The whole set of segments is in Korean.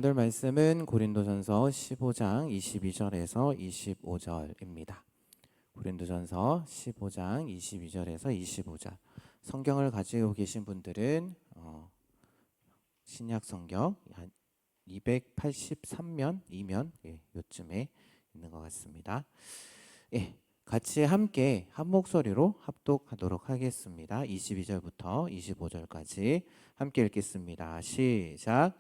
오늘 말씀은 고린도전서 15장 22절에서 25절입니다. 고린도전서 15장 22절에서 25절. 성경을 가지고 계신 분들은 신약 성경 한 283면, 2면 요쯤에 있는 것 같습니다. 같이 함께 한 목소리로 합독하도록 하겠습니다. 22절부터 25절까지 함께 읽겠습니다. 시작.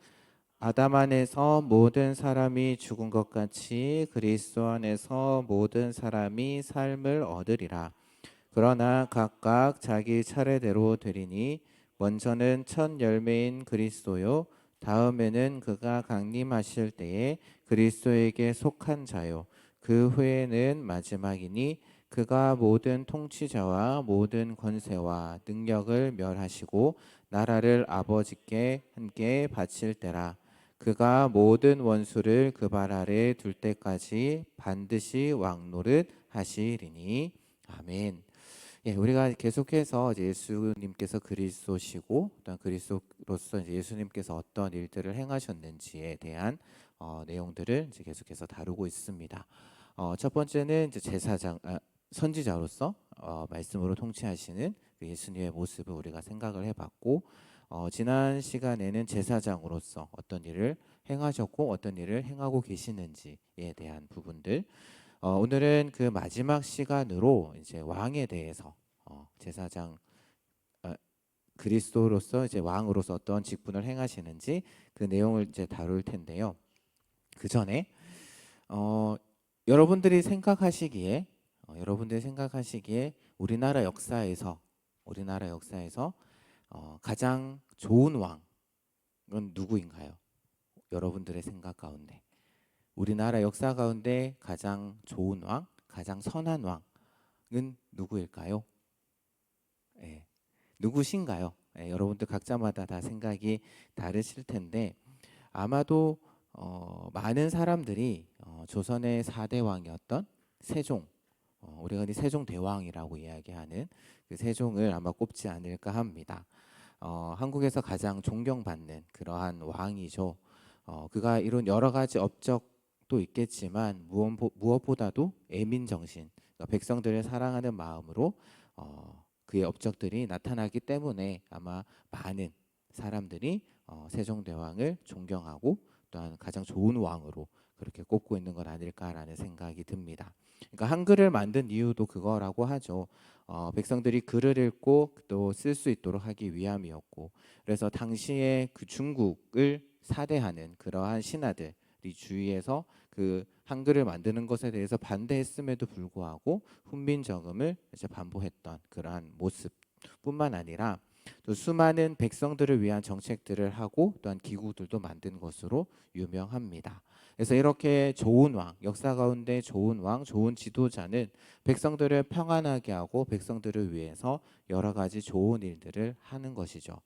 아담 안에서 모든 사람이 죽은 것 같이 그리스도 안에서 모든 사람이 삶을 얻으리라. 그러나 각각 자기 차례대로 되리니 먼저는 첫 열매인 그리스도요, 다음에는 그가 강림하실 때에 그리스도에게 속한 자요, 그 후에는 마지막이니 그가 모든 통치자와 모든 권세와 능력을 멸하시고 나라를 아버지께 함께 바칠 때라. 그가 모든 원수를 그 발 아래 둘 때까지 반드시 왕노릇 하시리니. 아멘. 우리가 계속해서 이제 예수님께서 그리스도시고 또한 그리스도로서 이제 예수님께서 어떤 일들을 행하셨는지에 대한 내용들을 이제 계속해서 다루고 있습니다. 첫 번째는 이제 선지자로서 말씀으로 통치하시는 그 예수님의 모습을 우리가 생각을 해봤고, 지난 시간에는 제사장으로서 어떤 일을 행하셨고 어떤 일을 행하고 계시는지에 대한 부분들, 오늘은 그 마지막 시간으로 이제 왕에 대해서 제사장 그리스도로서 이제 왕으로서 어떤 직분을 행하시는지 그 내용을 이제 다룰 텐데요. 그 전에 여러분들이 생각하시기에 우리나라 역사에서 가장 좋은 왕은 누구인가요? 여러분들의 생각 가운데 우리나라 역사 가운데 가장 좋은 왕, 가장 선한 왕은 누구일까요? 누구신가요? 여러분들 각자마다 다 생각이 다르실 텐데 아마도 많은 사람들이 조선의 4대 왕이었던 세종, 우리가 세종대왕이라고 이야기하는 그 세종을 아마 꼽지 않을까 합니다. 한국에서 가장 존경받는 그러한 왕이죠. 그가 이룬 여러 가지 업적도 있겠지만 무엇보다도 애민정신, 그러니까 백성들을 사랑하는 마음으로 그의 업적들이 나타나기 때문에 아마 많은 사람들이 세종대왕을 존경하고 또한 가장 좋은 왕으로 그렇게 꼽고 있는 건 아닐까라는 생각이 듭니다. 그러니까 한글을 만든 이유도 그거라고 하죠. 백성들이 글을 읽고 또 쓸 수 있도록 하기 위함이었고, 그래서 당시에 그 중국을 사대하는 그러한 신하들이 주위에서 그 한글을 만드는 것에 대해서 반대했음에도 불구하고 훈민정음을 이제 반복했던 그러한 모습뿐만 아니라 또 수많은 백성들을 위한 정책들을 하고 또한 기구들도 만든 것으로 유명합니다. 그래서 이렇게 좋은 왕, 역사 가운데 좋은 왕, 좋은 지도자는 백성들을 평안하게 하고 백성들을 위해서 여러 가지 좋은 일들을 하는 것이죠.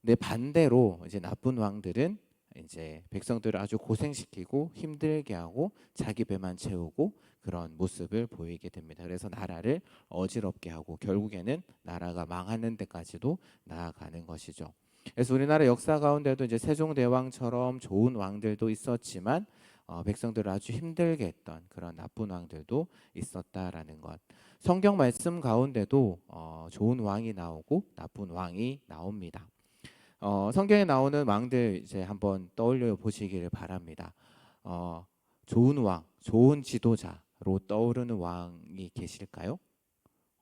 근데 반대로 이제 나쁜 왕들은 이제 백성들을 아주 고생시키고 힘들게 하고 자기 배만 채우고 그런 모습을 보이게 됩니다. 그래서 나라를 어지럽게 하고 결국에는 나라가 망하는 데까지도 나아가는 것이죠. 그래서 우리나라 역사 가운데도 이제 세종대왕처럼 좋은 왕들도 있었지만 백성들을 아주 힘들게 했던 그런 나쁜 왕들도 있었다라는 것. 성경 말씀 가운데도 좋은 왕이 나오고 나쁜 왕이 나옵니다. 성경에 나오는 왕들 이제 한번 떠올려 보시기를 바랍니다. 좋은 왕, 좋은 지도자로 떠오르는 왕이 계실까요?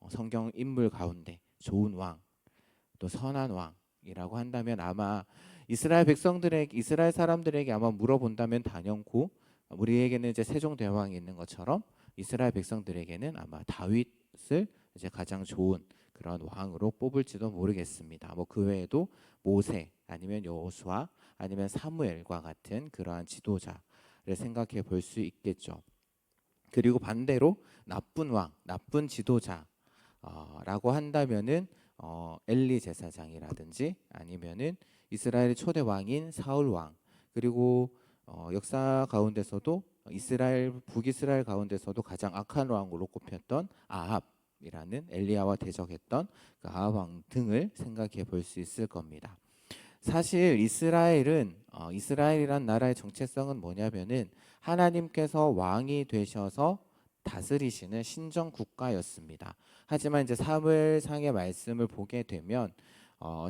성경 인물 가운데 좋은 왕, 또 선한 왕이라고 한다면 아마 이스라엘 사람들에게 아마 물어본다면 단연코 우리에게는 이제 세종대왕이 있는 것처럼 이스라엘 백성들에게는 아마 다윗을 이제 가장 좋은 그런 왕으로 뽑을지도 모르겠습니다. 뭐 그 외에도 모세 아니면 여호수아 아니면 사무엘과 같은 그러한 지도자를 생각해 볼 수 있겠죠. 그리고 반대로 나쁜 왕, 나쁜 지도자라고 한다면은 엘리 제사장이라든지 아니면은 이스라엘의 초대 왕인 사울 왕, 그리고 역사 가운데서도 북이스라엘 가운데서도 가장 악한 왕으로 꼽혔던 아합이라는 엘리야와 대적했던 그 아합 왕 등을 생각해 볼 수 있을 겁니다. 사실 이스라엘이란 나라의 정체성은 뭐냐면은 하나님께서 왕이 되셔서 다스리시는 신정 국가였습니다. 하지만 이제 사무엘상의 말씀을 보게 되면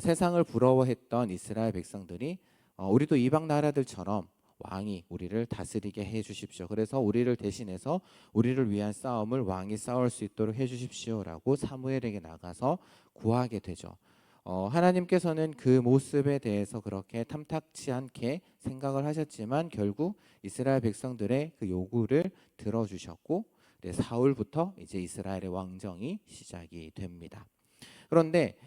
세상을 부러워했던 이스라엘 백성들이 우리도 이방 나라들처럼 왕이 우리를 다스리게 해 주십시오. 그래서 우리를 대신해서 우리를 위한 싸움을 왕이 싸울 수 있도록 해 주십시오라고 사무엘에게 나가서 구하게 되죠. 하나님께서는 그 모습에 대해서 그렇게 탐탁치 않게 생각을 하셨지만 결국 이스라엘 백성들의 그 요구를 들어주셨고, 네, 사울부터 이제 이스라엘의 왕정이 시작이 됩니다. 그런데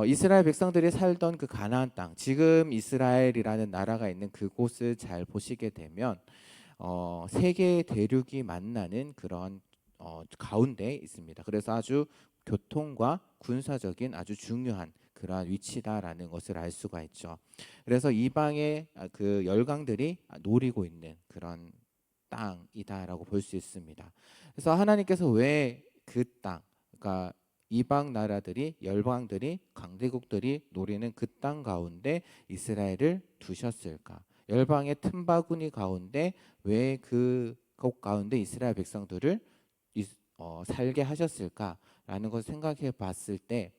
이스라엘 백성들이 살던 그 가나안 땅, 지금 이스라엘이라는 나라가 있는 그곳을 잘 보시게 되면 세 개의 대륙이 만나는 그런 가운데 있습니다. 그래서 아주 교통과 군사적인 아주 중요한 그러한 위치다라는 것을 알 수가 있죠. 그래서 이방의 그 열강들이 노리고 있는 그런 땅이다라고 볼 수 있습니다. 그래서 하나님께서 왜 그 땅, 그러니까 이방 나라들이 열방들이 강대국들이 노리는 그 땅 가운데 이스라엘을 두셨을까? 열방의 틈바구니 가운데 왜 그곳 가운데 이스라엘 백성들을 살게 하셨을까라는 것을 생각해 봤을 때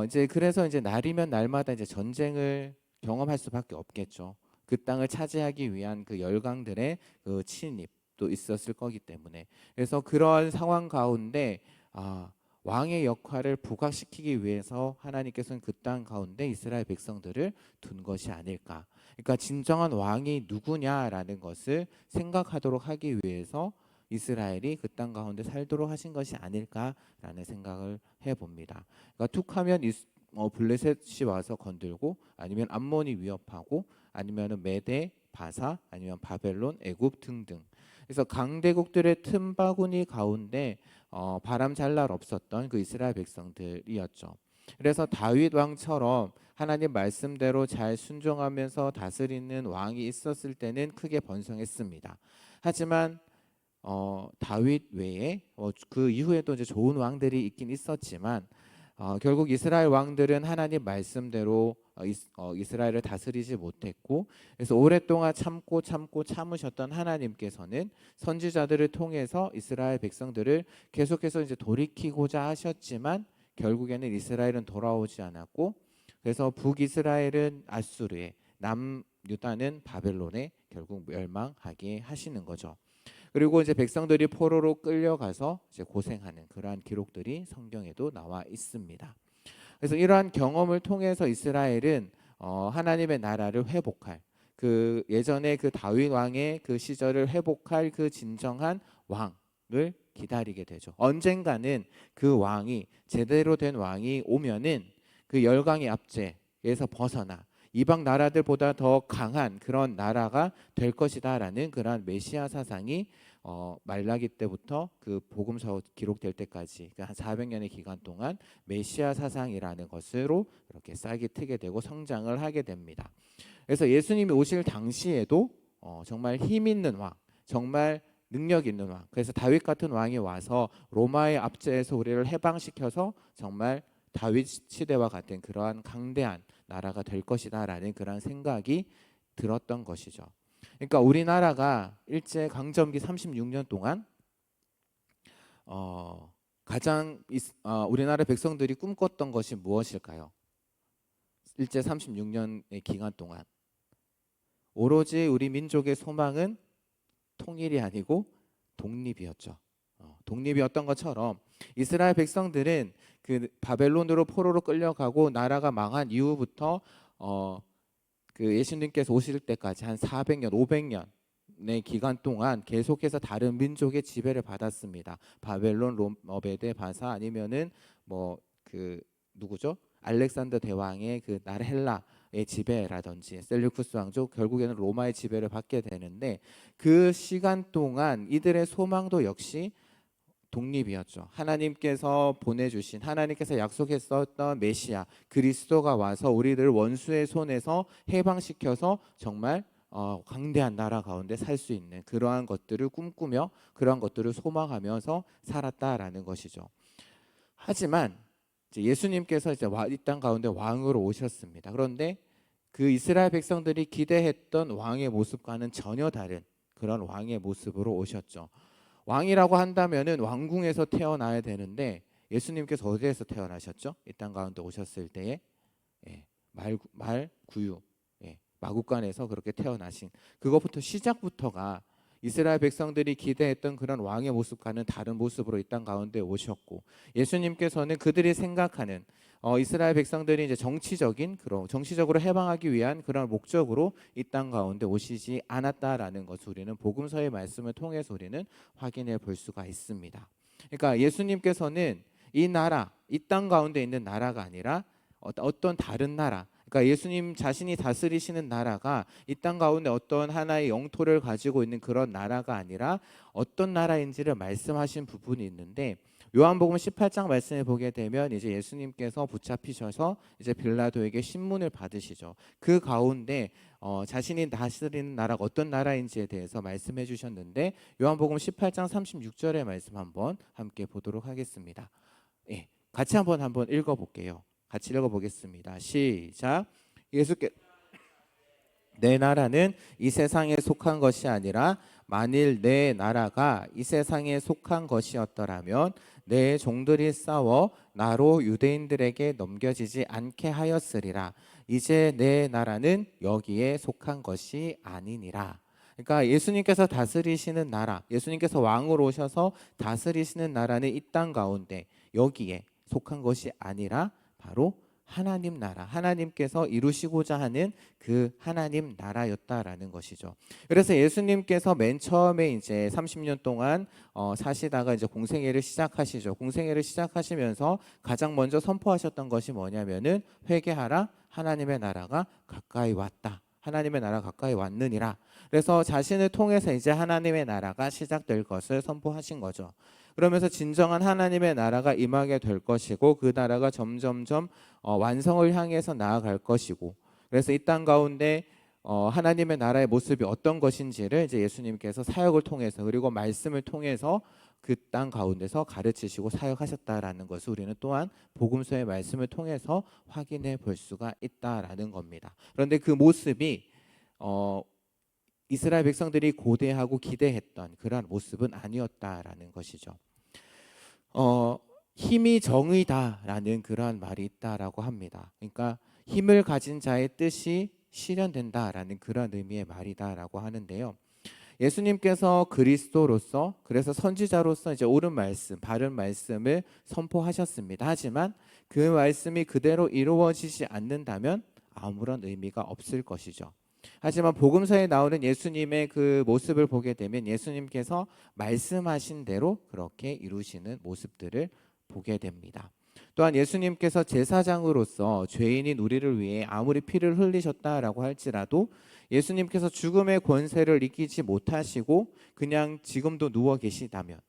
이제 그래서 이제 날이면 날마다 이제 전쟁을 경험할 수밖에 없겠죠. 그 땅을 차지하기 위한 그 열강들의 그 침입도 있었을 거기 때문에. 그래서 그런 상황 가운데 왕의 역할을 부각시키기 위해서 하나님께서는 그 땅 가운데 이스라엘 백성들을 둔 것이 아닐까. 그러니까 진정한 왕이 누구냐라는 것을 생각하도록 하기 위해서 이스라엘이 그 땅 가운데 살도록 하신 것이 아닐까라는 생각을 해봅니다. 그러니까 툭하면 블레셋이 와서 건들고, 아니면 암몬이 위협하고, 아니면 메대, 바사, 아니면 바벨론, 애굽 등등. 그래서 강대국들의 틈바구니 가운데 바람 잘 날 없었던 그 이스라엘 백성들이었죠. 그래서 다윗 왕처럼 하나님 말씀대로 잘 순종하면서 다스리는 왕이 있었을 때는 크게 번성했습니다. 하지만 다윗 외에 그 이후에도 이제 좋은 왕들이 있긴 있었지만 결국 이스라엘 왕들은 하나님 말씀대로 이스라엘을 다스리지 못했고, 그래서 오랫동안 참으셨던 하나님께서는 선지자들을 통해서 이스라엘 백성들을 계속해서 이제 돌이키고자 하셨지만 결국에는 이스라엘은 돌아오지 않았고, 그래서 북이스라엘은 아수르에, 남유다는 바벨론에 결국 멸망하게 하시는 거죠. 그리고 이제 백성들이 포로로 끌려가서 이제 고생하는 그러한 기록들이 성경에도 나와 있습니다. 그래서 이러한 경험을 통해서 이스라엘은 하나님의 나라를 회복할, 그 예전에 그 다윗 왕의 그 시절을 회복할 그 진정한 왕을 기다리게 되죠. 언젠가는 그 왕이, 제대로 된 왕이 오면은 그 열강의 압제에서 벗어나 이방 나라들보다 더 강한 그런 나라가 될 것이다라는 그러한 메시아 사상이 말라기 때부터 그 복음서 기록될 때까지 한 400년의 기간 동안 메시아 사상이라는 것으로 이렇게 싹이 트게 되고 성장을 하게 됩니다. 그래서 예수님이 오실 당시에도 정말 힘 있는 왕, 정말 능력 있는 왕, 그래서 다윗 같은 왕이 와서 로마의 압제에서 우리를 해방시켜서 정말 다윗 시대와 같은 그러한 강대한 나라가 될 것이다라는 그런 생각이 들었던 것이죠. 그러니까 우리나라가 일제 강점기 36년 동안 가장 우리나라 백성들이 꿈꿨던 것이 무엇일까요? 일제 36년의 기간 동안 오로지 우리 민족의 소망은 통일이 아니고 독립이었죠. 독립이었던 것처럼 이스라엘 백성들은 그 바벨론으로 포로로 끌려가고 나라가 망한 이후부터 그 예수님께서 오실 때까지 한 400년, 500년의 기간 동안 계속해서 다른 민족의 지배를 받았습니다. 바벨론, 메대, 바사, 아니면은 뭐 그 누구죠? 알렉산더 대왕의 그 나라 헬라의 지배라든지 셀류쿠스 왕족, 결국에는 로마의 지배를 받게 되는데, 그 시간 동안 이들의 소망도 역시 독립이었죠. 하나님께서 보내주신, 하나님께서 약속했었던 메시아 그리스도가 와서 우리를 원수의 손에서 해방시켜서 정말 강대한 나라 가운데 살 수 있는 그러한 것들을 꿈꾸며 그러한 것들을 소망하면서 살았다라는 것이죠. 하지만 이제 예수님께서 이제 이 땅 가운데 왕으로 오셨습니다. 그런데 그 이스라엘 백성들이 기대했던 왕의 모습과는 전혀 다른 그런 왕의 모습으로 오셨죠. 왕이라고 한다면은 왕궁에서 태어나야 되는데 예수님께서 어디에서 태어나셨죠? 이 땅 가운데 오셨을 때에 예, 말구유 마구간에서 그렇게 태어나신 그것부터 시작부터가 이스라엘 백성들이 기대했던 그런 왕의 모습과는 다른 모습으로 이 땅 가운데 오셨고 예수님께서는 그들이 생각하는 이스라엘 백성들이 이제 정치적으로 해방하기 위한 그런 목적으로 이 땅 가운데 오시지 않았다라는 것을 우리는 복음서의 말씀을 통해서 우리는 확인해 볼 수가 있습니다. 그러니까 예수님께서는 이 나라, 이 땅 가운데 있는 나라가 아니라 어떤 다른 나라, 그러니까 예수님 자신이 다스리시는 나라가 이 땅 가운데 어떤 하나의 영토를 가지고 있는 그런 나라가 아니라 어떤 나라인지를 말씀하신 부분이 있는데 요한복음 18장 말씀을 보게 되면 이제 예수님께서 붙잡히셔서 이제 빌라도에게 신문을 받으시죠. 그 가운데 자신이 다스리는 나라가 어떤 나라인지에 대해서 말씀해 주셨는데 요한복음 18장 36절의 말씀 한번 함께 보도록 하겠습니다. 예, 같이 한번 읽어볼게요. 같이 읽어보겠습니다. 시작. 예수께 내 나라는 이 세상에 속한 것이 아니라 만일 내 나라가 이 세상에 속한 것이었더라면 내 종들이 싸워 나로 유대인들에게 넘겨지지 않게 하였으리라. 이제 내 나라는 여기에 속한 것이 아니니라. 그러니까 예수님께서 다스리시는 나라, 예수님께서 왕으로 오셔서 다스리시는 나라는 이 땅 가운데 여기에 속한 것이 아니라 바로 하나님 나라, 하나님께서 이루시고자 하는 그 하나님 나라였다라는 것이죠. 그래서 예수님께서 맨 처음에 이제 30년 동안 사시다가 이제 공생애를 시작하시죠. 공생애를 시작하시면서 가장 먼저 선포하셨던 것이 뭐냐면은 회개하라, 하나님의 나라가 가까이 왔다. 하나님의 나라가 가까이 왔느니라. 그래서 자신을 통해서 이제 하나님의 나라가 시작될 것을 선포하신 거죠. 그러면서 진정한 하나님의 나라가 임하게 될 것이고 그 나라가 점점점 완성을 향해서 나아갈 것이고 그래서 이 땅 가운데 하나님의 나라의 모습이 어떤 것인지를 이제 예수님께서 사역을 통해서 그리고 말씀을 통해서 그 땅 가운데서 가르치시고 사역하셨다라는 것을 우리는 또한 복음서의 말씀을 통해서 확인해 볼 수가 있다라는 겁니다. 그런데 그 모습이 이스라엘 백성들이 고대하고 기대했던 그러한 모습은 아니었다라는 것이죠. 힘이 정의다라는 그러한 말이 있다라고 합니다. 그러니까 힘을 가진 자의 뜻이 실현된다라는 그런 의미의 말이다라고 하는데요. 예수님께서 그리스도로서 그래서 선지자로서 이제 옳은 말씀, 바른 말씀을 선포하셨습니다. 하지만 그 말씀이 그대로 이루어지지 않는다면 아무런 의미가 없을 것이죠. 하지만 복음서에 나오는 예수님의 그 모습을 보게 되면 예수님께서 말씀하신 대로 그렇게 이루시는 모습들을 보게 됩니다. 또한 예수님께서 제사장으로서 죄인인 우리를 위해 아무리 피를 흘리셨다라고 할지라도 예수님께서 죽음의 권세를 이기지 못하시고 그냥 지금도 누워 계시다면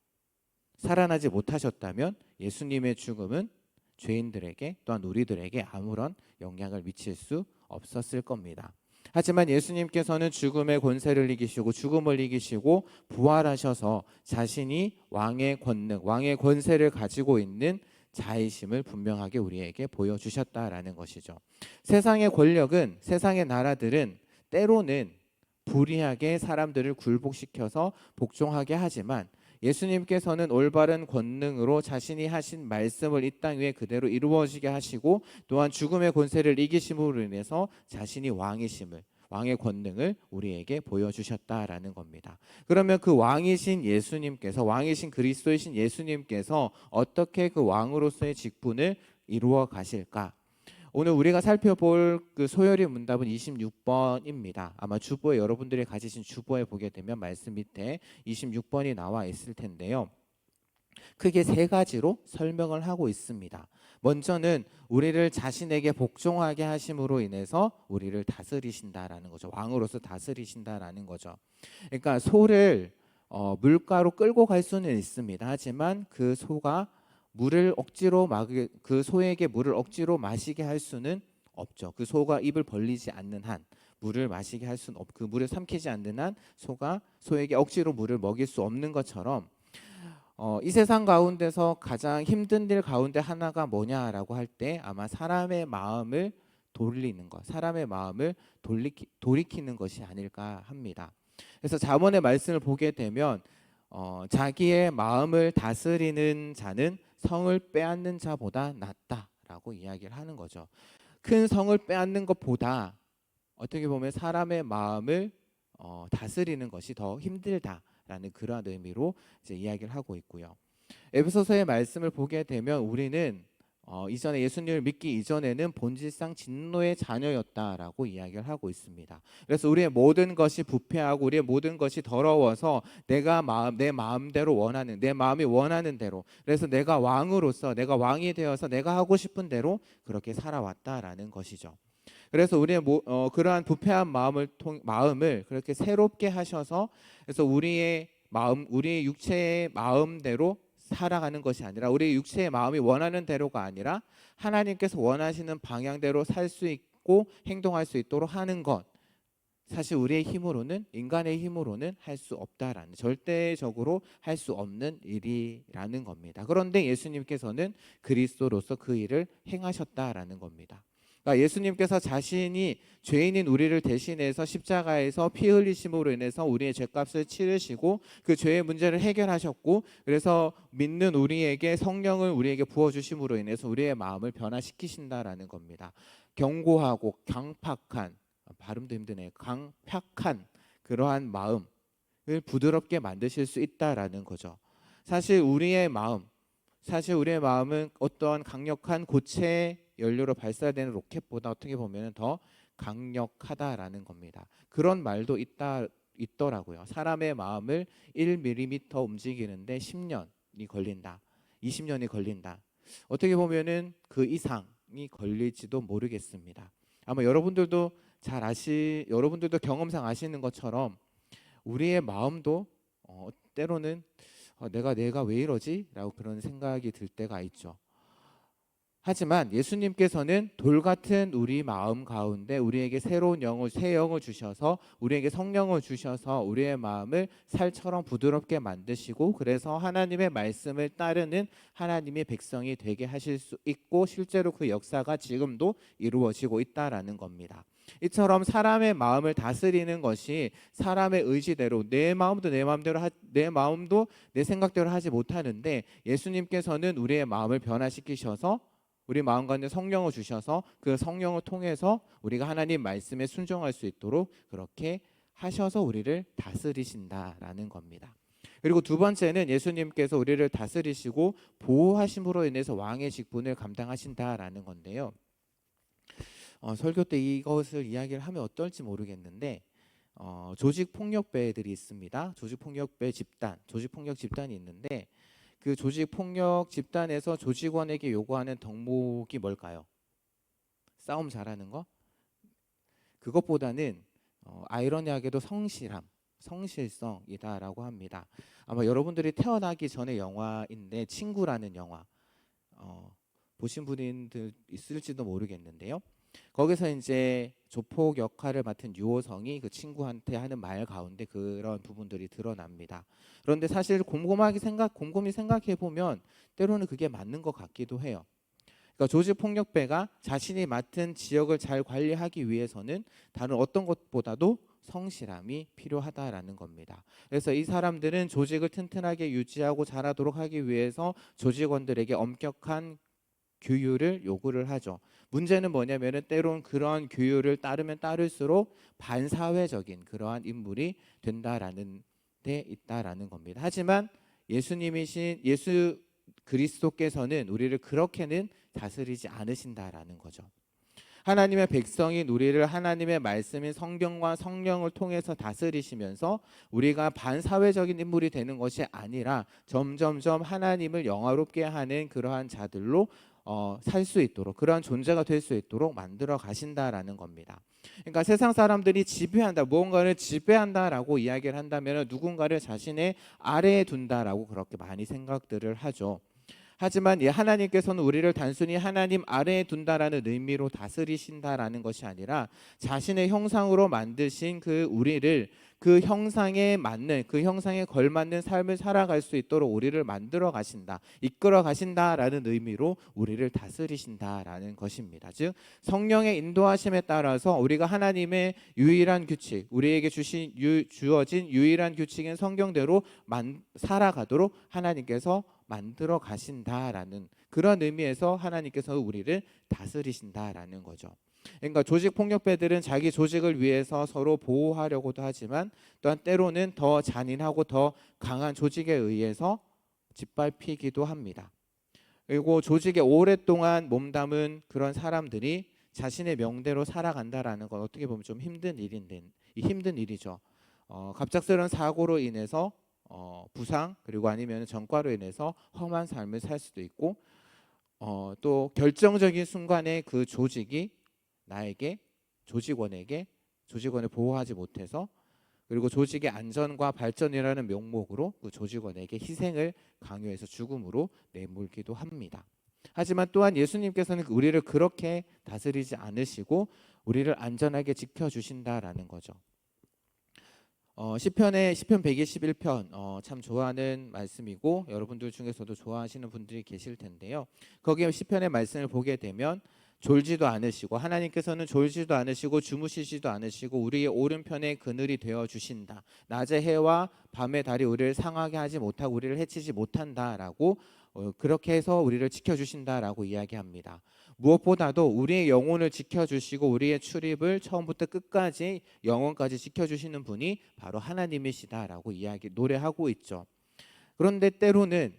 살아나지 못하셨다면 예수님의 죽음은 죄인들에게 또한 우리들에게 아무런 영향을 미칠 수 없었을 겁니다. 하지만 예수님께서는 죽음의 권세를 이기시고 죽음을 이기시고 부활하셔서 자신이 왕의 권능, 왕의 권세를 가지고 있는 자이심을 분명하게 우리에게 보여주셨다라는 것이죠. 세상의 권력은, 세상의 나라들은 때로는 불의하게 사람들을 굴복시켜서 복종하게 하지만 예수님께서는 올바른 권능으로 자신이 하신 말씀을 이 땅 위에 그대로 이루어지게 하시고 또한 죽음의 권세를 이기심으로 인해서 자신이 왕이심을 왕의 권능을 우리에게 보여주셨다라는 겁니다. 그러면 그 왕이신 예수님께서 왕이신 그리스도이신 예수님께서 어떻게 그 왕으로서의 직분을 이루어 가실까? 오늘 우리가 살펴볼 그 소요리 문답은 26번입니다. 아마 주보에 여러분들이 가지신 주보에 보게 되면 말씀 밑에 26번이 나와 있을 텐데요. 크게 세 가지로 설명을 하고 있습니다. 먼저는 우리를 자신에게 복종하게 하심으로 인해서 우리를 다스리신다라는 거죠. 왕으로서 다스리신다라는 거죠. 그러니까 소를 물가로 끌고 갈 수는 있습니다. 하지만 그 소가 그 소에게 물을 억지로 마시게 할 수는 없죠. 그 소가 입을 벌리지 않는 한 물을 마시게 할 수는 그 물을 삼키지 않는 한 소가 소에게 억지로 물을 먹일 수 없는 것처럼 이 세상 가운데서 가장 힘든 일 가운데 하나가 뭐냐라고 할 때 아마 사람의 마음을 돌리는 것, 사람의 마음을 돌이키는 것이 아닐까 합니다. 그래서 잠언의 말씀을 보게 되면 자기의 마음을 다스리는 자는 성을 빼앗는 자보다 낫다라고 이야기를 하는 거죠. 큰 성을 빼앗는 것보다 어떻게 보면 사람의 마음을 다스리는 것이 더 힘들다라는 그러한 의미로 이제 이야기를 하고 있고요. 에베소서의 말씀을 보게 되면 우리는 이전에 예수님을 믿기 이전에는 본질상 진노의 자녀였다라고 이야기를 하고 있습니다. 그래서 우리의 모든 것이 부패하고 우리의 모든 것이 더러워서 내 마음대로 원하는, 내 마음이 원하는 대로, 그래서 내가 왕으로서, 내가 왕이 되어서 내가 하고 싶은 대로 그렇게 살아왔다라는 것이죠. 그래서 우리의 그러한 부패한 마음을 그렇게 새롭게 하셔서, 그래서 우리의 육체의 마음대로 살아가는 것이 아니라, 우리 육체의 마음이 원하는 대로가 아니라 하나님께서 원하시는 방향대로 살 수 있고 행동할 수 있도록 하는 것, 사실 우리의 힘으로는, 인간의 힘으로는 할 수 없다라는, 절대적으로 할 수 없는 일이라는 겁니다. 그런데 예수님께서는 그리스도로서 그 일을 행하셨다라는 겁니다. 그러니까 예수님께서 자신이 죄인인 우리를 대신해서 십자가에서 피 흘리심으로 인해서 우리의 죄값을 치르시고 그 죄의 문제를 해결하셨고, 그래서 믿는 우리에게 성령을 우리에게 부어주심으로 인해서 우리의 마음을 변화시키신다라는 겁니다. 견고하고 강팍한, 발음도 힘드네요. 강팍한 그러한 마음을 부드럽게 만드실 수 있다라는 거죠. 사실 우리의 마음은 어떠한 강력한 고체 연료로 발사되는 로켓보다 어떻게 보면 더 강력하다라는 겁니다. 그런 말도 있더라고요. 사람의 마음을 1mm 움직이는데 10년이 걸린다, 20년이 걸린다. 어떻게 보면은 그 이상이 걸릴지도 모르겠습니다. 아마 여러분들도 여러분들도 경험상 아시는 것처럼 우리의 마음도 때로는 내가 왜 이러지? 라고 그런 생각이 들 때가 있죠. 하지만 예수님께서는 돌같은 우리 마음 가운데 우리에게 새 영을 주셔서, 우리에게 성령을 주셔서 우리의 마음을 살처럼 부드럽게 만드시고, 그래서 하나님의 말씀을 따르는 하나님의 백성이 되게 하실 수 있고, 실제로 그 역사가 지금도 이루어지고 있다라는 겁니다. 이처럼 사람의 마음을 다스리는 것이 사람의 의지대로, 내 마음도 내 생각대로 하지 못하는데, 예수님께서는 우리의 마음을 변화시키셔서 우리 마음 가운데 성령을 주셔서 그 성령을 통해서 우리가 하나님 말씀에 순종할 수 있도록 그렇게 하셔서 우리를 다스리신다라는 겁니다. 그리고 두 번째는 예수님께서 우리를 다스리시고 보호하심으로 인해서 왕의 직분을 감당하신다라는 건데요. 설교 때 이것을 이야기를 하면 어떨지 모르겠는데, 조직폭력배들이 있습니다. 조직폭력 집단이 있는데, 그 조직폭력 집단에서 조직원에게 요구하는 덕목이 뭘까요? 싸움 잘하는 거? 그것보다는 아이러니하게도 성실성이다라고 합니다. 아마 여러분들이 태어나기 전에 영화인데, 친구라는 영화 보신 분들 있을지도 모르겠는데요. 거기서 이제 조폭 역할을 맡은 유호성이 그 친구한테 하는 말 가운데 그런 부분들이 드러납니다. 그런데 사실 곰곰이 생각해 보면 때로는 그게 맞는 것 같기도 해요. 그러니까 조직폭력배가 자신이 맡은 지역을 잘 관리하기 위해서는 다른 어떤 것보다도 성실함이 필요하다라는 겁니다. 그래서 이 사람들은 조직을 튼튼하게 유지하고 잘하도록 하기 위해서 조직원들에게 엄격한 규율을 요구를 하죠. 문제는 뭐냐면은 때론 그러한 규율을 따르면 따를수록 반사회적인 그러한 인물이 된다라는 데 있다라는 겁니다. 하지만 예수 그리스도께서는 우리를 그렇게는 다스리지 않으신다라는 거죠. 하나님의 백성인 우리를 하나님의 말씀인 성경과 성령을 통해서 다스리시면서 우리가 반사회적인 인물이 되는 것이 아니라 점점점 하나님을 영화롭게 하는 그러한 자들로 살 수 있도록, 그러한 존재가 될 수 있도록 만들어 가신다라는 겁니다. 그러니까 세상 사람들이 무언가를 지배한다라고 이야기를 한다면 누군가를 자신의 아래에 둔다라고 그렇게 많이 생각들을 하죠. 하지만 하나님께서는 우리를 단순히 하나님 아래에 둔다라는 의미로 다스리신다라는 것이 아니라 자신의 형상으로 만드신 그 우리를 그 형상에 맞는, 그 형상에 걸맞는 삶을 살아갈 수 있도록 우리를 만들어 가신다, 이끌어 가신다라는 의미로 우리를 다스리신다라는 것입니다. 즉 성령의 인도하심에 따라서 우리가 하나님의 유일한 규칙, 우리에게 주어진 유일한 규칙인 성경대로 살아가도록 하나님께서 만들어 가신다라는 그런 의미에서 하나님께서 우리를 다스리신다라는 거죠. 그러니까 조직 폭력배들은 자기 조직을 위해서 서로 보호하려고도 하지만 또한 때로는 더 잔인하고 더 강한 조직에 의해서 짓밟히기도 합니다. 그리고 조직에 오랫동안 몸담은 그런 사람들이 자신의 명대로 살아간다라는 건 어떻게 보면 좀 힘든 일이죠. 갑작스러운 사고로 인해서 부상, 그리고 아니면 전과로 인해서 험한 삶을 살 수도 있고, 또 결정적인 순간에 그 조직이 나에게, 조직원을 보호하지 못해서, 그리고 조직의 안전과 발전이라는 명목으로 그 조직원에게 희생을 강요해서 죽음으로 내몰기도 합니다. 하지만 또한 예수님께서는 우리를 그렇게 다스리지 않으시고 우리를 안전하게 지켜주신다라는 거죠. 시편 121편 참 좋아하는 말씀이고 여러분들 중에서도 좋아하시는 분들이 계실 텐데요. 거기에 시편의 말씀을 보게 되면 졸지도 않으시고, 하나님께서는 졸지도 않으시고 주무시지도 않으시고 우리의 오른편에 그늘이 되어 주신다, 낮의 해와 밤의 달이 우리를 상하게 하지 못하고 우리를 해치지 못한다라고, 그렇게 해서 우리를 지켜주신다라고 이야기합니다. 무엇보다도 우리의 영혼을 지켜주시고 우리의 출입을 처음부터 끝까지 영원까지 지켜주시는 분이 바로 하나님이시다라고 노래하고 있죠. 그런데 때로는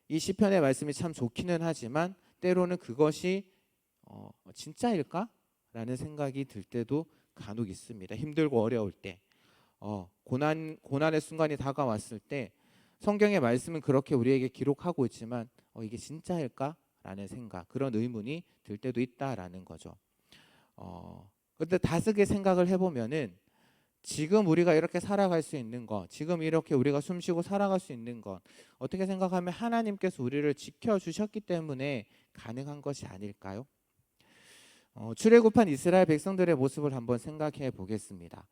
이 시편의 말씀이 참 좋기는 하지만 때로는 그것이 진짜일까? 라는 생각이 들 때도 간혹 있습니다. 힘들고 어려울 때, 고난의 순간이 다가왔을 때 성경의 말씀은 그렇게 우리에게 기록하고 있지만 이게 진짜일까? 라는 생각, 그런 의문이 들 때도 있다라는 거죠. 그런데 다스게 생각을 해보면은 지금 우리가 이렇게 살아갈 수 있는 것, 지금 이렇게 우리가 숨쉬고 살아갈 수 있는 것, 어떻게 생각하면 하나님께서 우리를 지켜주셨기 때문에 가능한 것이 아닐까요? 출애굽한 이스라엘 백성들의 모습을 한번 생각해 보겠습니다.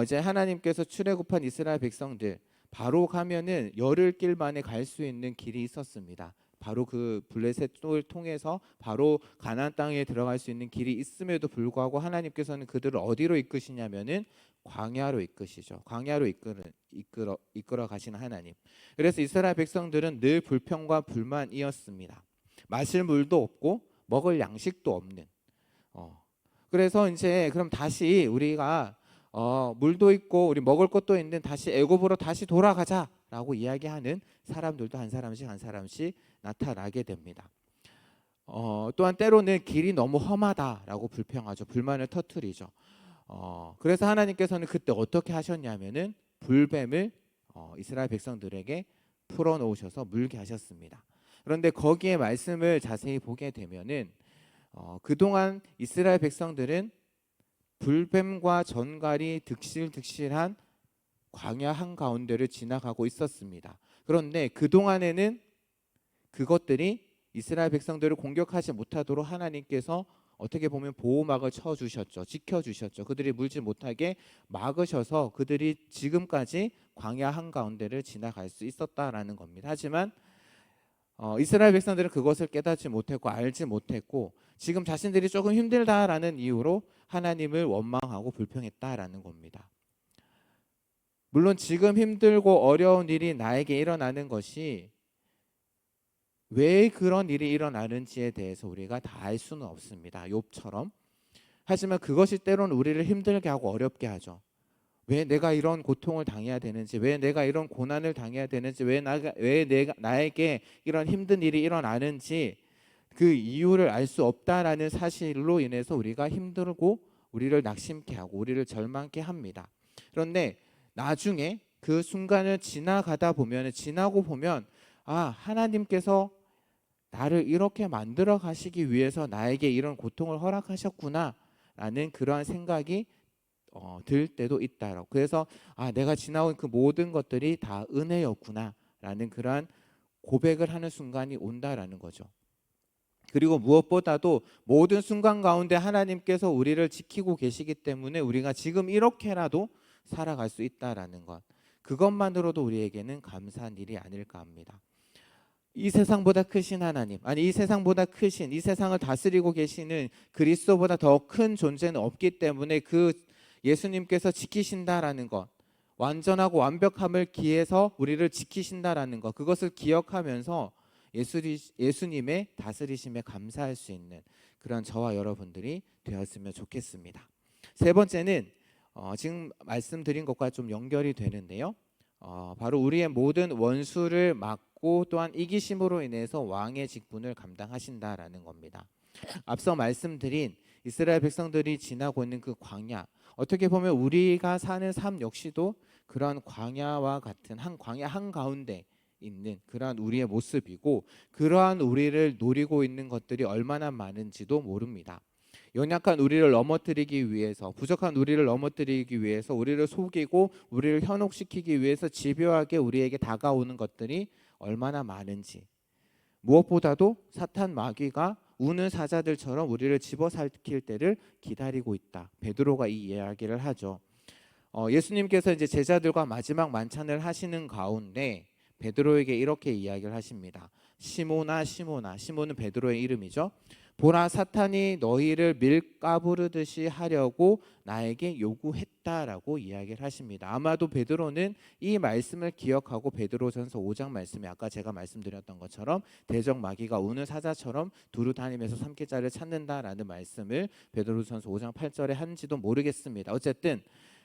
이제 하나님께서 출애굽한 이스라엘 백성들, 바로 가면은 열흘 길 만에 갈 수 있는 길이 있었습니다. 바로 그 블레셋을 통해서 바로 가나안 땅에 들어갈 수 있는 길이 있음에도 불구하고 하나님께서는 그들을 어디로 이끄시냐면은 광야로 이끄시죠. 광야로 이끌어 가시는 하나님. 그래서 이스라엘 백성들은 늘 불평과 불만이었습니다. 마실 물도 없고 먹을 양식도 없는. 그래서 이제 그럼 다시 우리가 물도 있고 우리 먹을 것도 있는 다시 애굽으로 다시 돌아가자라고 이야기하는 사람들도 한 사람씩 나타나게 됩니다. 또한 때로는 길이 너무 험하다라고 불평하죠. 불만을 터뜨리죠. 그래서 하나님께서는 그때 어떻게 하셨냐면은 불뱀을 이스라엘 백성들에게 풀어놓으셔서 물게 하셨습니다. 그런데 거기에 말씀을 자세히 보게 되면은 그동안 이스라엘 백성들은 불뱀과 전갈이 득실득실한 광야 한가운데를 지나가고 있었습니다. 그런데 그동안에는 그것들이 이스라엘 백성들을 공격하지 못하도록 하나님께서 어떻게 보면 보호막을 쳐주셨죠. 지켜주셨죠. 그들이 물지 못하게 막으셔서 그들이 지금까지 광야 한가운데를 지나갈 수 있었다라는 겁니다. 하지만 이스라엘 백성들은 그것을 깨닫지 못했고 알지 못했고 지금 자신들이 조금 힘들다라는 이유로 하나님을 원망하고 불평했다라는 겁니다. 물론 지금 힘들고 어려운 일이 나에게 일어나는 것이 왜 그런 일이 일어나는지에 대해서 우리가 다 알 수는 없습니다. 욥처럼. 하지만 그것이 때로는 우리를 힘들게 하고 어렵게 하죠. 왜 내가 이런 고통을 당해야 되는지, 왜 내가 이런 고난을 당해야 되는지, 왜 나에게 이런 힘든 일이 일어나는지 그 이유를 알 수 없다라는 사실로 인해서 우리가 힘들고 우리를 낙심케 하고 우리를 절망케 합니다. 그런데 나중에 그 순간을 지나고 보면 하나님께서 나를 이렇게 만들어 가시기 위해서 나에게 이런 고통을 허락하셨구나 라는 그러한 생각이 들 때도 있다라고. 그래서 내가 지나온 그 모든 것들이 다 은혜였구나 라는 그러한 고백을 하는 순간이 온다라는 거죠. 그리고 무엇보다도 모든 순간 가운데 하나님께서 우리를 지키고 계시기 때문에 우리가 지금 이렇게라도 살아갈 수 있다라는 것, 그것만으로도 우리에게는 감사한 일이 아닐까 합니다. 이 세상보다 크신 하나님, 아니 이 세상보다 크신, 이 세상을 다스리고 계시는 그리스도보다 더 큰 존재는 없기 때문에 그 예수님께서 지키신다라는 것, 완전하고 완벽함을 기해서 우리를 지키신다라는 것, 그것을 기억하면서 예수님의 다스리심에 감사할 수 있는 그런 저와 여러분들이 되었으면 좋겠습니다. 세 번째는 지금 말씀드린 것과 좀 연결이 되는데요. 바로 우리의 모든 원수를 막고 또한 이기심으로 인해서 왕의 직분을 감당하신다라는 겁니다. 앞서 말씀드린 이스라엘 백성들이 지나고 있는 그 광야, 어떻게 보면 우리가 사는 삶 역시도 그러한 광야와 같은 한 광야 한가운데 있는 그러한 우리의 모습이고, 그러한 우리를 노리고 있는 것들이 얼마나 많은지도 모릅니다. 연약한 우리를 넘어뜨리기 위해서, 부족한 우리를 넘어뜨리기 위해서, 우리를 속이고 우리를 현혹시키기 위해서 집요하게 우리에게 다가오는 것들이 얼마나 많은지, 무엇보다도 사탄 마귀가 우는 사자들처럼 우리를 집어삼킬 때를 기다리고 있다. 베드로가 이 이야기를 하죠. 예수님께서 이제 제자들과 마지막 만찬을 하시는 가운데 베드로에게 이렇게 이야기를 하십니다. 시몬아 시몬아, 시몬은 베드로의 이름이죠. 보라, 사탄이 너희를 밀가부르듯이 하려고 나에게 요구했다라고 이야기를 하십니다. 아마도 베드로는 이 말씀을 기억하고 베드로전서 5장 말씀에 아까 제가 말씀드렸던 것처럼 대적 마귀가 우는 사자처럼 두루 다니면서 삼킬자를 찾는다라는 말씀을 베드로전서 5장 8절에 한지도 모르겠습니다. 어쨌든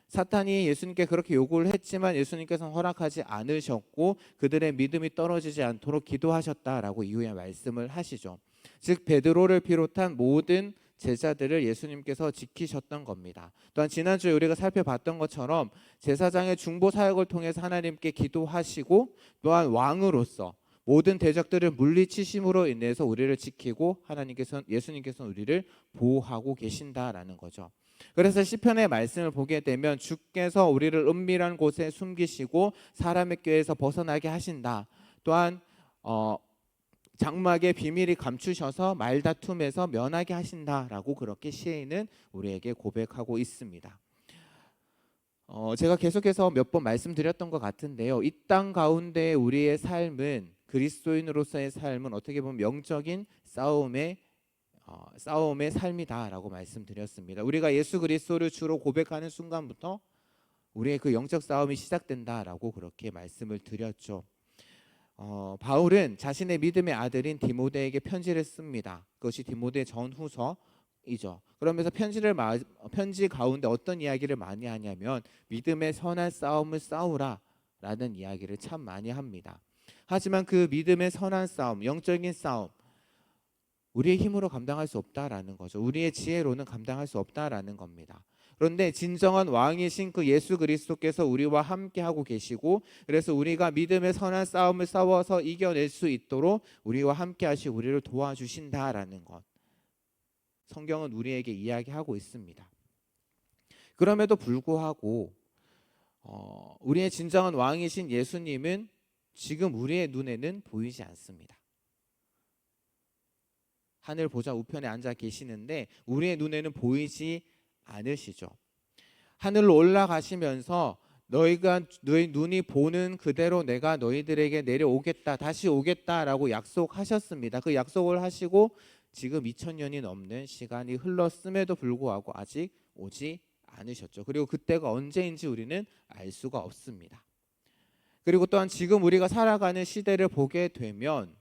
사탄이 예수님께 그렇게 요구를 했지만 예수님께서는 허락하지 않으셨고 그들의 믿음이 떨어지지 않도록 기도하셨다라고 이후에 말씀을 하시죠. 즉 베드로를 비롯한 모든 제자들을 예수님께서 지키셨던 겁니다. 또한 지난주에 우리가 살펴봤던 것처럼 제사장의 중보 사역을 통해서 하나님께 기도하시고, 또한 왕으로서 모든 대적들을 물리치심으로 인해서 우리를 지키고 예수님께서는 우리를 보호하고 계신다라는 거죠. 그래서 시편의 말씀을 보게 되면 주께서 우리를 은밀한 곳에 숨기시고 사람의 꾀에서 벗어나게 하신다. 또한 장막의 비밀이 감추셔서 말다툼에서 면하게 하신다라고 그렇게 시인은 우리에게 고백하고 있습니다. 제가 계속해서 몇 번 말씀드렸던 것 같은데요. 이 땅 가운데 우리의 삶은, 그리스도인으로서의 삶은 어떻게 보면 영적인 싸움의 삶이다라고 말씀드렸습니다. 우리가 예수 그리스도를 주로 고백하는 순간부터 우리의 그 영적 싸움이 시작된다라고 그렇게 말씀을 드렸죠. 바울은 자신의 믿음의 아들인 디모데에게 편지를 씁니다. 그것이 디모데 전후서이죠. 그러면서 편지 가운데 어떤 이야기를 많이 하냐면 믿음의 선한 싸움을 싸우라 라는 이야기를 참 많이 합니다. 하지만 그 믿음의 선한 싸움, 영적인 싸움, 우리의 힘으로 감당할 수 없다라는 거죠. 우리의 지혜로는 감당할 수 없다라는 겁니다. 그런데 진정한 왕이신 그 예수 그리스도께서 우리와 함께하고 계시고, 그래서 우리가 믿음의 선한 싸움을 싸워서 이겨낼 수 있도록 우리와 함께하시고 우리를 도와주신다라는 것, 성경은 우리에게 이야기하고 있습니다. 그럼에도 불구하고 우리의 진정한 왕이신 예수님은 지금 우리의 눈에는 보이지 않습니다. 하늘 보좌 우편에 앉아 계시는데 우리의 눈에는 보이지 않으시죠. 하늘로 올라가시면서 너희 눈이 보는 그대로 내가 너희들에게 내려오겠다, 다시 오겠다라고 약속하셨습니다. 그 약속을 하시고 지금 2000년이 넘는 시간이 흘렀음에도 불구하고 아직 오지 않으셨죠. 그리고 그때가 언제인지 우리는 알 수가 없습니다. 그리고 또한 지금 우리가 살아가는 시대를 보게 되면,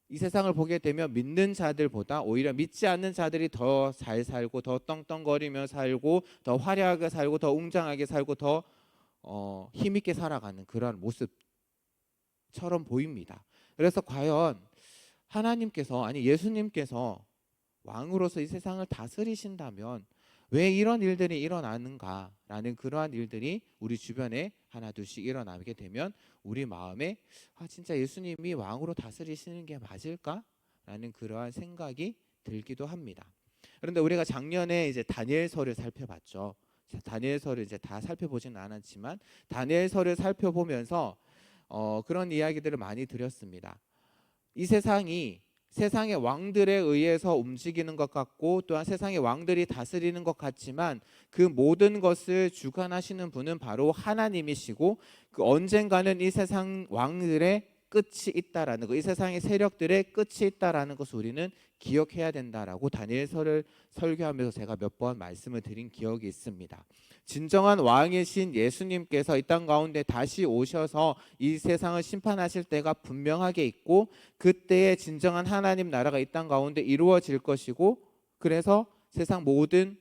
이 세상을 보게 되면 믿는 자들보다 오히려 믿지 않는 자들이 더 잘 살고, 더 떵떵거리며 살고, 더 화려하게 살고, 더 웅장하게 살고, 더 힘있게 살아가는 그런 모습처럼 보입니다. 그래서 과연 하나님께서, 아니 예수님께서 왕으로서 이 세상을 다스리신다면 왜 이런 일들이 일어나는가라는 그러한 일들이 우리 주변에 하나둘씩 일어나게 되면 우리 마음에 진짜 예수님이 왕으로 다스리시는 게 맞을까라는 그러한 생각이 들기도 합니다. 그런데 우리가 작년에 이제 다니엘서를 살펴봤죠. 다니엘서를 이제 다 살펴보지는 않았지만 다니엘서를 살펴보면서 그런 이야기들을 많이 드렸습니다. 이 세상이 세상의 왕들에 의해서 움직이는 것 같고 또한 세상의 왕들이 다스리는 것 같지만 그 모든 것을 주관하시는 분은 바로 하나님이시고 그 언젠가는 이 세상 왕들의 끝이 있다라는 거, 이 세상의 세력들의 끝이 있다라는 것을 우리는 기억해야 된다라고 다니엘서를 설교하면서 제가 몇 번 말씀을 드린 기억이 있습니다. 진정한 왕이신 예수님께서 이 땅 가운데 다시 오셔서 이 세상을 심판하실 때가 분명하게 있고 그때의 진정한 하나님 나라가 이 땅 가운데 이루어질 것이고 그래서 세상 모든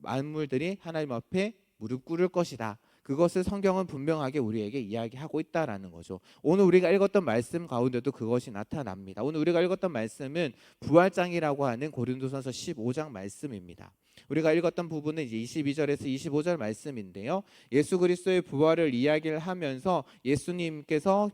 만물들이 하나님 앞에 무릎 꿇을 것이다. 그것을 성경은 분명하게 우리에게 이야기하고 있다라는 거죠. 오늘 우리가 읽었던 말씀 가운데도 그것이 나타납니다. 오늘 우리가 읽었던 말씀은 부활장이라고 하는 고린도전서 15장 말씀입니다. 우리가 읽었던 부분은 이제 22절에서 25절 말씀인데요. 예수 그리스도의 부활을 이야기를 하면서 예수님께서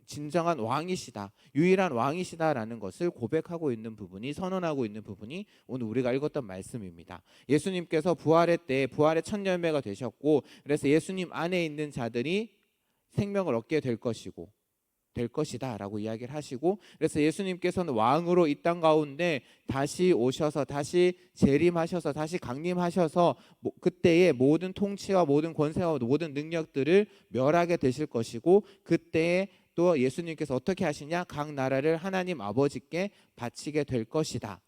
진정한 왕이시다, 유일한 왕이시다라는 것을 고백하고 있는 부분이, 선언하고 있는 부분이 오늘 우리가 읽었던 말씀입니다. 예수님께서 부활의 때 부활의 첫 열매가 되셨고 그래서 예수님 안에 있는 자들이 생명을 얻게 될 것이고 될 것이다 라고 이야기를 하시고 그래서 예수님께서는 왕으로 이 땅 가운데 다시 오셔서 다시 재림하셔서 다시 강림하셔서 그때의 모든 통치와 모든 권세와 모든 능력들을 멸하게 되실 것이고 그때에 또 예수님께서 어떻게 하시냐, 각 나라를 하나님 아버지께 바치게 될 것이다.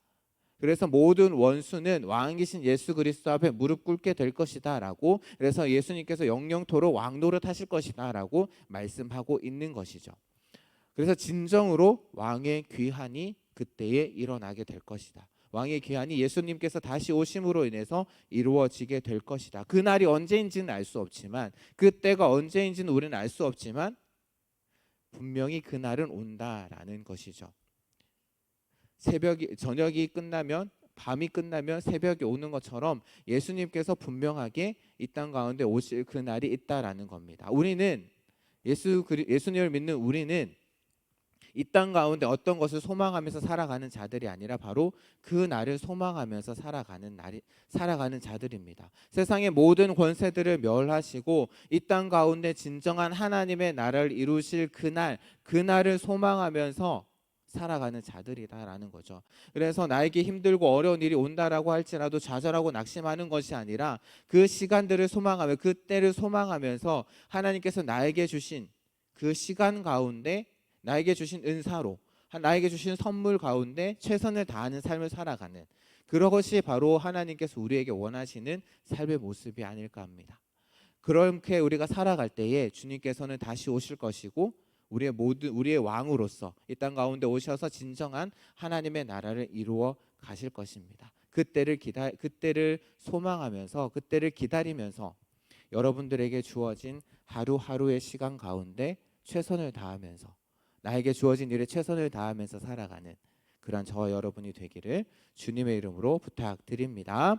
그래서 모든 원수는 왕이신 예수 그리스도 앞에 무릎 꿇게 될 것이다 라고, 그래서 예수님께서 영영토록 왕노릇 하실 것이다 라고 말씀하고 있는 것이죠. 그래서 진정으로 왕의 귀환이 그때에 일어나게 될 것이다. 왕의 귀환이 예수님께서 다시 오심으로 인해서 이루어지게 될 것이다. 그날이 언제인지는 알 수 없지만, 그때가 언제인지는 우리는 알 수 없지만 분명히 그날은 온다라는 것이죠. 저녁이 끝나면, 밤이 끝나면 새벽이 오는 것처럼 예수님께서 분명하게 이 땅 가운데 오실 그날이 있다라는 겁니다. 우리는 예수님을 믿는 우리는 이 땅 가운데 어떤 것을 소망하면서 살아가는 자들이 아니라 바로 그 날을 소망하면서 살아가는 자들입니다. 세상의 모든 권세들을 멸하시고 이 땅 가운데 진정한 하나님의 나라를 이루실 그날을 소망하면서 살아가는 자들이다라는 거죠. 그래서 나에게 힘들고 어려운 일이 온다라고 할지라도 좌절하고 낙심하는 것이 아니라 그 시간들을 소망하며 그 때를 소망하면서 하나님께서 나에게 주신 그 시간 가운데 나에게 주신 은사로, 나에게 주신 선물 가운데 최선을 다하는 삶을 살아가는 그것이 바로 하나님께서 우리에게 원하시는 삶의 모습이 아닐까 합니다. 그렇게 우리가 살아갈 때에 주님께서는 다시 오실 것이고 우리의 왕으로서 이 땅 가운데 오셔서 진정한 하나님의 나라를 이루어 가실 것입니다. 그때를 소망하면서 그때를 기다리면서 여러분들에게 주어진 하루하루의 시간 가운데 최선을 다하면서 나에게 주어진 일에 최선을 다하면서 살아가는 그런 저와 여러분이 되기를 주님의 이름으로 부탁드립니다.